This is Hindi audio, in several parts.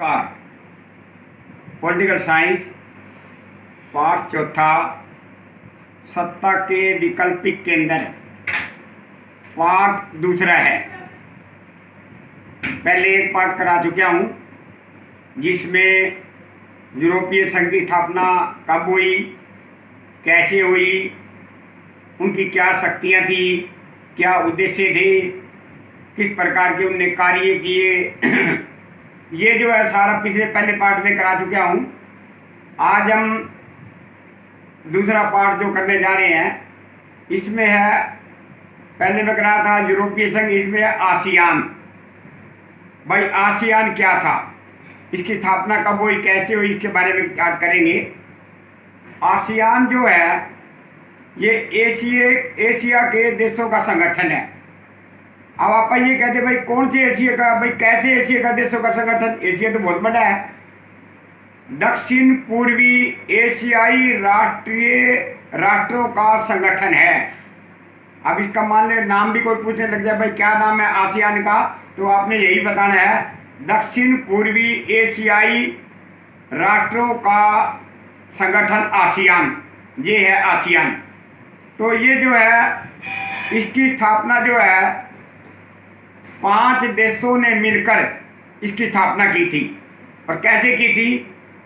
नमस्कार। पॉलिटिकल साइंस पाठ चौथा, सत्ता के वैकल्पिक केंद्र, पाठ दूसरा है। पहले एक पाठ करा चुका हूँ जिसमें यूरोपीय संघ की स्थापना कब हुई, कैसे हुई, उनकी क्या शक्तियाँ थी, क्या उद्देश्य थे, किस प्रकार के उनने कार्य किए ये जो है सारा पिछले पहले पार्ट में करा चुका हूँ। आज हम दूसरा पार्ट जो करने जा रहे हैं इसमें है, पहले में करा था यूरोपीय संघ, इसमें है आसियान। भाई आसियान क्या था, इसकी स्थापना कब हुई, कैसे हुई, इसके बारे में बात करेंगे। आसियान जो है ये एशिया के देशों का संगठन है। अब आप ये कहते भाई कौन से एशिया का, भाई कैसे एशिया का देशों का संगठन, एशिया तो बहुत बड़ा है। दक्षिण पूर्वी एशियाई राष्ट्रों का संगठन है। अब इसका मान ले नाम भी कोई पूछने लग जाए भाई क्या नाम है आसियान का, तो आपने यही बताना है दक्षिण पूर्वी एशियाई राष्ट्रों का संगठन आसियान, ये है आसियान। तो ये जो है इसकी स्थापना जो है 5 देशों ने मिलकर इसकी स्थापना की थी। और कैसे की थी,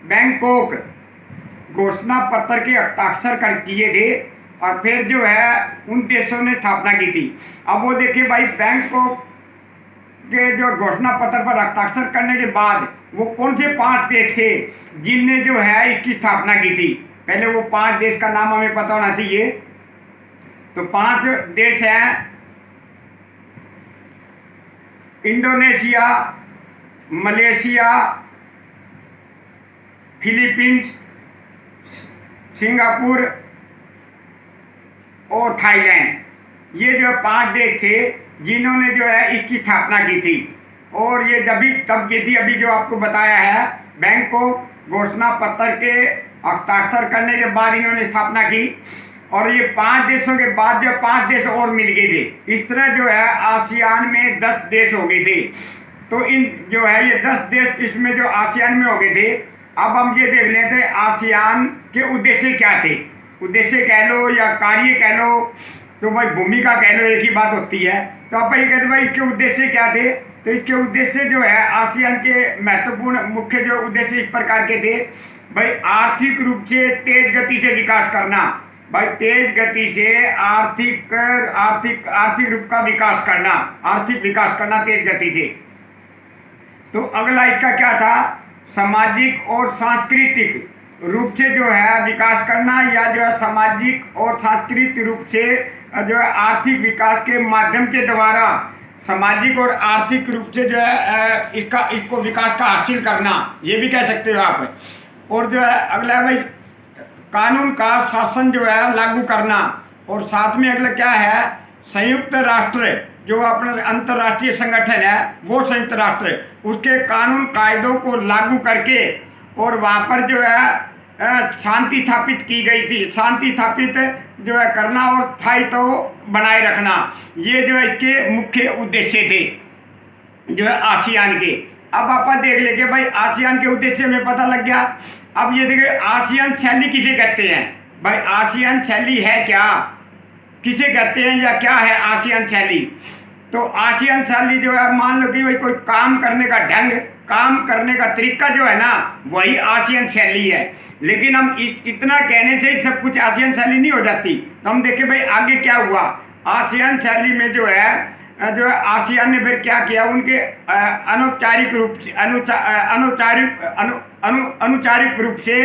बैंकॉक घोषणा पत्र के हस्ताक्षर कर किए थे और फिर जो है उन देशों ने स्थापना की थी। अब वो देखिए भाई बैंकॉक के जो घोषणा पत्र पर हस्ताक्षर करने के बाद वो कौन से 5 देश थे जिनने जो है इसकी स्थापना की थी। पहले वो 5 देश का नाम हमें पता होना चाहिए। तो 5 देश हैं, इंडोनेशिया, मलेशिया, फिलीपींस, सिंगापुर और थाईलैंड। ये जो 5 देश थे जिन्होंने जो है इसकी स्थापना की थी। और ये तब की थी, अभी जो आपको बताया है, बैंकॉक घोषणा पत्र के हस्ताक्षर करने के बाद इन्होंने स्थापना की। और ये 5 देशों के बाद जो 5 देश और मिल गए थे। इस तरह जो है आसियान में 10 देश हो गए थे। तो इन जो है ये 10 देश इसमें जो आसियान में हो गए थे। अब हम ये देख लेते हैं आसियान के उद्देश्य क्या थे। उद्देश्य कह लो या कार्य कह लो, तो भाई भूमिका कह लो, एक ही बात होती है। तो अब भाई कहते भाई इसके उद्देश्य क्या थे। तो इसके उद्देश्य जो है आसियान के महत्वपूर्ण मुख्य जो उद्देश्य इस प्रकार के थे। भाई आर्थिक रूप से तेज गति से विकास करना, भाई तेज गति से आर्थिक रूप का विकास करना, आर्थिक विकास करना तेज गति से। तो अगला इसका क्या था, सामाजिक और सांस्कृतिक रूप से जो है विकास करना, या जो है सामाजिक और सांस्कृतिक रूप से जो है आर्थिक विकास के माध्यम के द्वारा सामाजिक और आर्थिक रूप से जो है इसको विकास का हासिल करना, ये भी कह सकते हो आप। और जो है अगला भाई कानून का शासन जो है लागू करना। और साथ में अगला क्या है, संयुक्त राष्ट्र जो अपना अंतर्राष्ट्रीय संगठन है, वो संयुक्त राष्ट्र उसके कानून कायदों को लागू करके और वहाँ पर जो है शांति स्थापित की गई थी। शांति स्थापित जो है करना और स्थायित्व बनाए रखना, ये जो है इसके मुख्य उद्देश्य थे जो है आसियान के। अब आप देख लेंगे भाई आसियान के उद्देश्य में पता लग गया। अब ये देखिए आसियान शैली किसे कहते हैं, भाई आसियान शैली है क्या, किसे कहते हैं या क्या है आसियान शैली। तो आसियान शैली जो है, मान लो कि भाई कोई काम करने का ढंग, काम करने का तरीका जो है ना, वही आसियान शैली है। लेकिन हम इतना कहने से सब कुछ आसियान शैली नहीं हो जाती। तो हम देखें भाई आगे क्या हुआ। आसियान शैली में जो है आसियान ने फिर क्या किया, उनके अनौपचारिक रूप से अनौपचारिक रूप से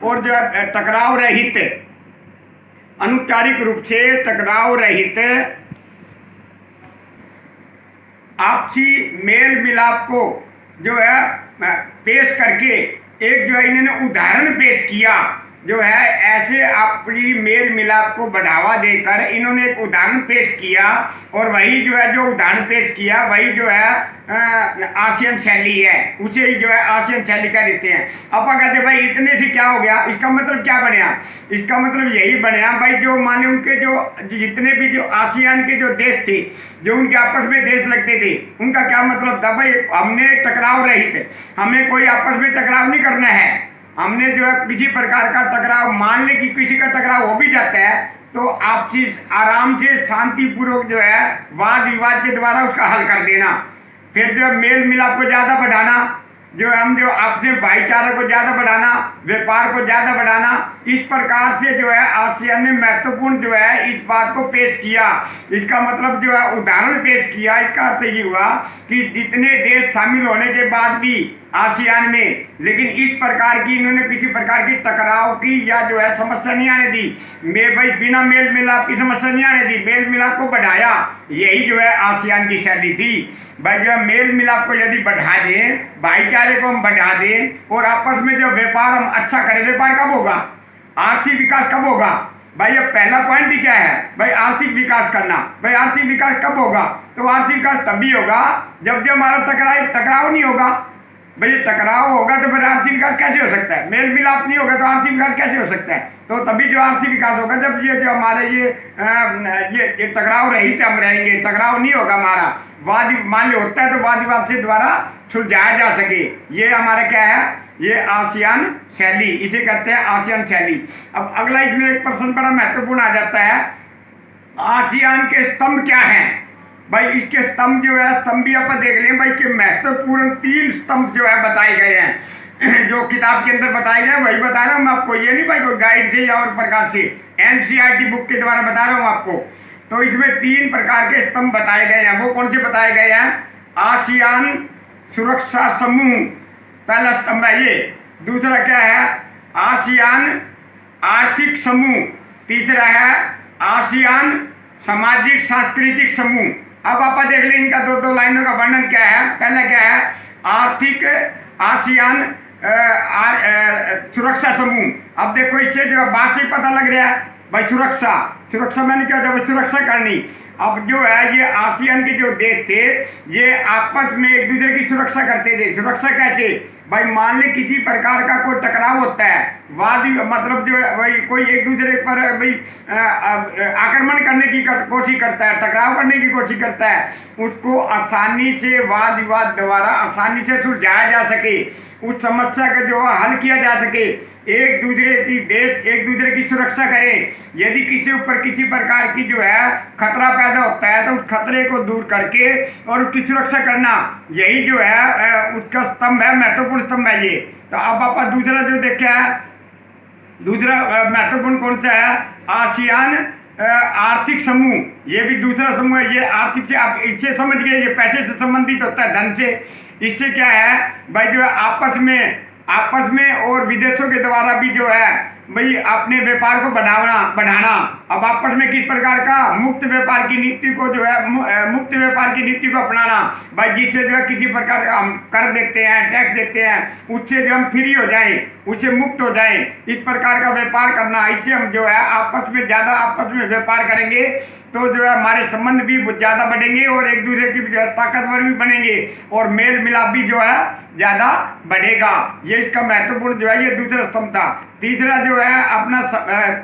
और जो है टकराव रहित, अनौपचारिक रूप से टकराव रहित आपसी मेल मिलाप को जो है पेश करके एक जो है इन्होंने उदाहरण पेश किया जो है ऐसे अपनी मेल मिलाप को बढ़ावा देकर इन्होंने एक उदाहरण पेश किया, और वही जो है जो उदाहरण पेश किया वही जो है आसियान शैली है, उसे ही जो है आसियान शैली का देते हैं। अब कहते हैं भाई इतने से क्या हो गया, इसका मतलब क्या बनया, इसका मतलब यही बनया भाई जो माने उनके जो जितने भी जो आसियान के जो देश थे, जो उनके आपस में देश लगते थे, उनका क्या मतलब था भाई हमने टकराव रहित, हमें कोई आपस में टकराव नहीं करना है, हमने जो है किसी प्रकार का टकराव, मान ले कि किसी का टकराव हो भी जाता है तो आपसी आराम से शांतिपूर्वक जो है वाद विवाद के द्वारा उसका हल कर देना। फिर जो है मेल मिलाप को ज़्यादा बढ़ाना, जो हम जो आपसे भाईचारे को ज़्यादा बढ़ाना, व्यापार को ज़्यादा बढ़ाना, इस प्रकार से जो है आसियान ने महत्वपूर्ण जो है इस बात को पेश किया। इसका मतलब जो है उदाहरण पेश किया। इसका अर्थ ये हुआ कि जितने देश शामिल होने के बाद भी आसियान में, लेकिन इस प्रकार की इन्होंने किसी प्रकार की टकराव की या जो है समस्या नहीं आने दी, मैं भाई बिना मेल मिलाप की समस्या नहीं आने दी, मेल मिलाप को बढ़ाया, यही जो है आसियान की शैली थी। भाई जो है मेल मिलाप को यदि बढ़ा दें, भाईचारे को हम बढ़ा दें और आपस में जो व्यापार हम अच्छा करें, व्यापार कब होगा, आर्थिक विकास कब होगा, भाई ये पहला पॉइंट ही क्या है भाई, आर्थिक विकास करना। भाई आर्थिक विकास कब होगा, तो आर्थिक विकास तभी होगा जब जो हमारा टकराव नहीं होगा। भाई टकराव होगा तो फिर आर्थिक विकास कैसे हो सकता है, मेल मिलाप नहीं होगा तो आर्थिक विकास कैसे हो सकता है, तो तभी जो आर्थिक विकास होगा जब ये जो हमारे ये टकराव रहित हम रहेंगे, टकराव नहीं होगा हमारा, वाद मान लो होता है तो वाद विवाद से द्वारा सुलझाया जा सके। ये हमारा क्या है, ये आसियान शैली, इसे कहते हैं आसियान शैली। अब अगला इसमें एक प्रश्न बड़ा महत्वपूर्ण आ जाता है, आसियान के स्तंभ क्या हैं। भाई इसके स्तंभ जो है, स्तंभ भी आप देख लें भाई कि महत्वपूर्ण 3 स्तंभ जो है बताए गए हैं, जो किताब के अंदर बताए गए वही बता रहा हूँ मैं आपको, ये नहीं भाई कोई गाइड से या और प्रकार से, NCERT बुक के द्वारा बता रहा हूँ आपको। तो इसमें 3 प्रकार के स्तंभ बताए गए हैं। वो कौन से बताए गए हैं, आसियान सुरक्षा समूह पहला स्तंभ है ये, दूसरा क्या है आसियान आर्थिक समूह, तीसरा है आसियान सामाजिक सांस्कृतिक समूह। अब आप देख लें इनका 2-2 लाइनों का वर्णन क्या है। पहला क्या है, आर्थिक आसियान सुरक्षा समूह। अब देखो इससे जो बात से पता लग रहा है भाई सुरक्षा मैंने क्या जब सुरक्षा करनी। अब जो है ये आसियान के जो देश थे ये आपस में एक दूसरे की सुरक्षा करते थे। सुरक्षा कैसे भाई, मान ले किसी प्रकार का कोई टकराव होता है, वाद मतलब जो है भाई कोई एक दूसरे पर भाई आक्रमण करने की कोशिश करता है, टकराव करने की कोशिश करता है, उसको आसानी से वाद विवाद द्वारा आसानी से सुलझाया जा सके, उस समस्या का जो है हल किया जा सके, एक दूसरे की देश एक दूसरे की सुरक्षा करें। यदि किसी ऊपर किसी प्रकार की जो है खतरा पैदा होता है तो उस खतरे को दूर करके और उसकी सुरक्षा करना, यही जो है उसका स्तंभ है, महत्वपूर्ण स्तंभ है ये। तो अब आप दूसरा जो देखा है, दूसरा महत्वपूर्ण कौन सा है, आसियान आर्थिक समूह, ये भी दूसरा समूह है। ये आर्थिक से आप इससे समझ गए, ये पैसे से संबंधित होता है, धन से। इससे क्या है भाई जो है आपस में और विदेशों के द्वारा भी जो है भाई अपने व्यापार को बढ़ाना। अब आपस में किस प्रकार का मुक्त व्यापार की नीति को जो है मुक्त व्यापार की नीति को अपनाना भाई, जिससे जो है किसी प्रकार का हम कर देते हैं, टैक्स देते हैं, उससे जो हम फ्री हो जाएं, उससे मुक्त हो जाएं, इस प्रकार का व्यापार करना। इससे हम जो है आपस में व्यापार करेंगे तो जो है हमारे संबंध भी ज़्यादा बढ़ेंगे और एक दूसरे की जो है ताकतवर भी बनेंगे और मेल मिलाप भी जो है ज़्यादा बढ़ेगा। ये इसका महत्वपूर्ण जो है ये दूसरा स्तंभ था। तीसरा जो है अपना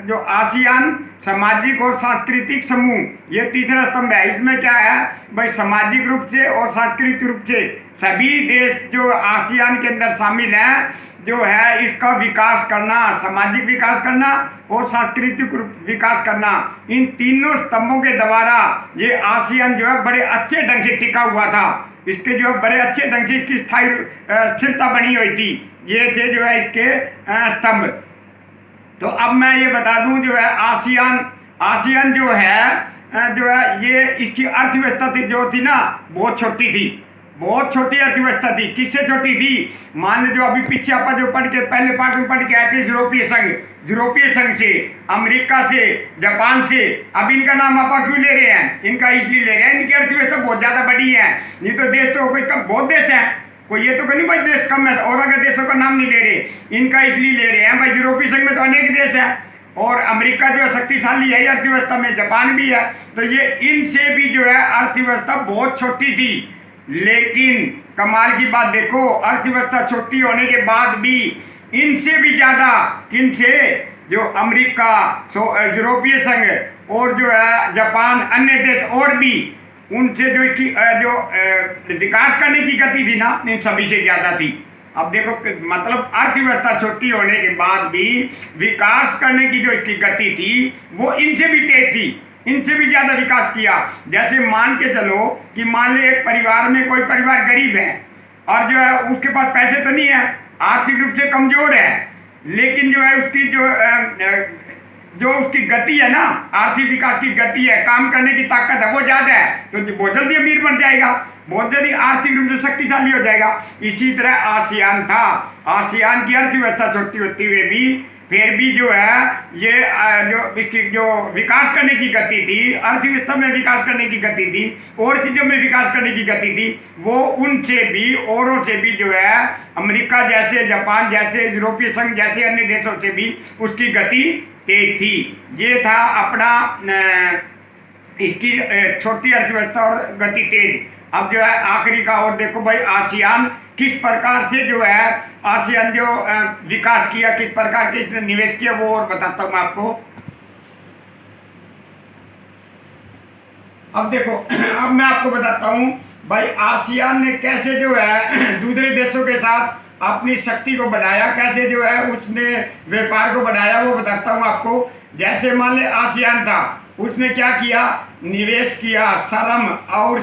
जो आसियान सामाजिक और सांस्कृतिक समूह, ये तीसरा स्तंभ है। इसमें क्या है भाई, सामाजिक रूप से और सांस्कृतिक रूप से सभी देश जो आसियान के अंदर शामिल हैं जो है इसका विकास करना, सामाजिक विकास करना और सांस्कृतिक विकास करना, इन तीनों स्तंभों के द्वारा ये आसियान जो है बड़े अच्छे ढंग से टिका हुआ था। इसके जो है बड़े अच्छे ढंग से इसकी स्थायी स्थिरता बनी हुई थी। ये थे जो है इसके स्तंभ। तो अब मैं ये बता दूं जो है आसियान जो है ये इसकी अर्थव्यवस्था थी जो थी ना बहुत छोटी थी, बहुत छोटी अर्थव्यवस्था थी। किससे छोटी थी, मान लो जो अभी पीछे आप जो पढ़ के पहले पार्ट में पढ़ के आए थे यूरोपीय संघ से, अमेरिका से, जापान से। अब इनका नाम आप क्यों ले रहे हैं, इनका इसलिए ले रहे हैं इनकी अर्थव्यवस्था बहुत ज़्यादा बड़ी है, नहीं तो देश तो कोई कम बहुत देश हैं। कोई ये तो नहीं भाई देश कम है और अगर देशों का नाम नहीं ले रहे, इनका इसलिए ले रहे हैं भाई यूरोपीय संघ में तो अनेक देश हैं और अमेरिका जो है शक्तिशाली है अर्थव्यवस्था में, जापान भी है, तो ये इनसे भी जो है अर्थव्यवस्था बहुत छोटी थी। लेकिन कमाल की बात देखो, अर्थव्यवस्था छोटी होने के बाद भी इनसे भी ज़्यादा किनसे, जो अमेरिका, यूरोपीय संघ और जो है जापान, अन्य देश और भी, उनसे जो इसकी जो विकास करने की गति थी ना, इन सभी से ज़्यादा थी। अब देखो मतलब अर्थव्यवस्था छोटी होने के बाद भी विकास करने की जो इसकी गति थी वो इनसे भी तेज थी, इनसे भी ज़्यादा विकास किया। जैसे मान के चलो कि मान ले एक परिवार में कोई परिवार गरीब है और जो है उसके पास पैसे तो नहीं है, आर्थिक रूप से कमज़ोर है, लेकिन जो है उसकी जो उसकी गति है ना, आर्थिक विकास की गति है, काम करने की ताकत है, वो ज़्यादा है, तो बहुत जल्दी अमीर बन जाएगा, बहुत जल्दी आर्थिक रूप से शक्तिशाली हो जाएगा। इसी तरह आसियान था, आसियान की अर्थव्यवस्था छोटी होती हुए भी फिर भी जो है ये जो विकास करने की गति थी, अर्थव्यवस्था में विकास करने की गति थी और चीज़ों में विकास करने की गति थी, वो उनसे भी औरों से भी जो है अमेरिका जैसे, जापान जैसे, यूरोपीय संघ जैसे अन्य देशों से भी उसकी गति तेज थी। ये था अपना इसकी छोटी अर्थव्यवस्था और गति तेज। अब जो है आखिरी का और देखो भाई आसियान किस प्रकार से जो है आसियान जो विकास किया, किस प्रकार के इसने निवेश किया, वो और बताता हूँ मैं आपको। अब देखो अब मैं आपको बताता हूँ भाई आसियान ने कैसे जो है दूसरे देशों के साथ अपनी शक्ति को बढ़ाया, कैसे जो है उसने व्यापार को बढ़ाया, वो बताता हूँ आपको। जैसे मान ले आसियान था, उसने क्या किया, निवेश किया श्रम और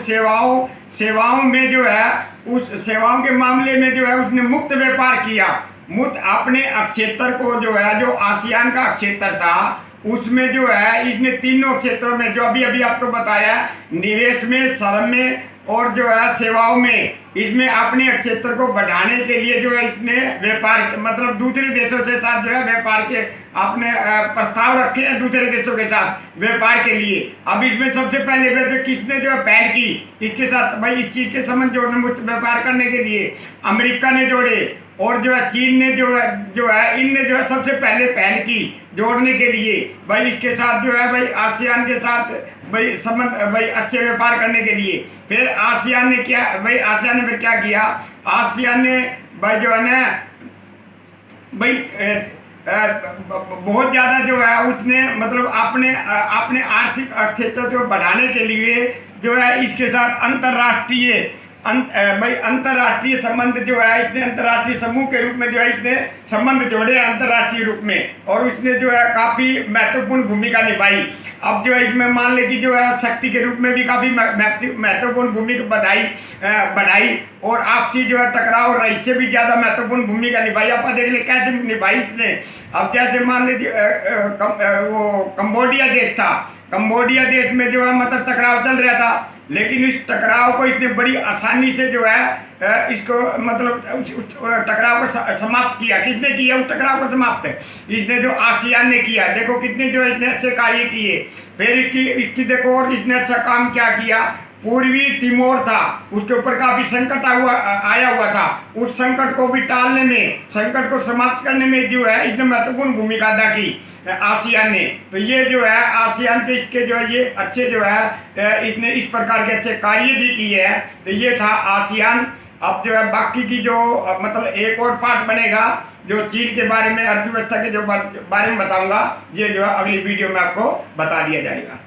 सेवाओं में जो है उस सेवाओं के मामले में जो है उसने मुक्त व्यापार किया। मुक्त अपने क्षेत्र को जो है, जो आसियान का क्षेत्र था उसमें जो है इसने तीनों क्षेत्रों में जो अभी अभी आपको बताया, निवेश में, श्रम में और जो है सेवाओं में, इसमें अपने क्षेत्र को बढ़ाने के लिए जो है इसने व्यापार मतलब दूसरे देशों के साथ जो है व्यापार के अपने प्रस्ताव रखे हैं दूसरे देशों के साथ व्यापार के लिए। अब इसमें सबसे पहले वैसे किसने जो है पहल की इसके साथ भाई इस चीज़ के संबंध जोड़ने, मुक्त व्यापार करने के लिए अमेरिका ने जोड़े और जो है चीन ने जो है इनने जो है सबसे पहले पहल की जोड़ने के लिए भाई इसके साथ जो है भाई आसियान के साथ भाई संबंध भाई अच्छे व्यापार करने के लिए। फिर आसियान ने क्या भाई, आसियान ने फिर क्या किया, आसियान ने भाई जो है ना भाई बहुत ज़्यादा जो है उसने मतलब अपने आर्थिक क्षेत्र को बढ़ाने के लिए जो है इसके साथ अंतर्राष्ट्रीय संबंध जो है इसने अंतर्राष्ट्रीय समूह के रूप में जो है इसने संबंध जोड़े अंतर्राष्ट्रीय रूप में और उसने जो है काफ़ी महत्वपूर्ण भूमिका निभाई। अब जो है इसमें मान ले कि जो है शक्ति के रूप में भी काफ़ी महत्वपूर्ण भूमिका बढ़ाई और आपसी जो है टकराव और इससे भी ज़्यादा महत्वपूर्ण भूमिका निभाई। आप देख ले कैसे निभाई इसने। अब जैसे मान लीजिए वो कंबोडिया देश था, कंबोडिया देश में जो है मतलब टकराव चल रहा था, लेकिन इस टकराव को इसने बड़ी आसानी से जो है इसको मतलब उस टकराव को समाप्त किया। किसने किया उस टकराव को समाप्त? इसने जो आसियान ने किया। देखो कितने जो इसने अच्छे कार्य किए। फिर इसकी देखो और इसने अच्छा काम क्या किया। पूर्वी तिमोर था, उसके ऊपर काफ़ी संकट आया हुआ था, उस संकट को भी टालने में, संकट को समाप्त करने में जो है इसने महत्वपूर्ण भूमिका अदा की आसियान ने। तो ये जो है आसियान के इसके जो है ये अच्छे जो है इसने इस प्रकार के अच्छे कार्य भी किए हैं। तो ये था आसियान। अब जो है बाकी की जो मतलब एक और पार्ट बनेगा जो चीन के बारे में, अर्थव्यवस्था के जो बारे में बताऊंगा, ये जो है अगली वीडियो में आपको बता दिया जाएगा।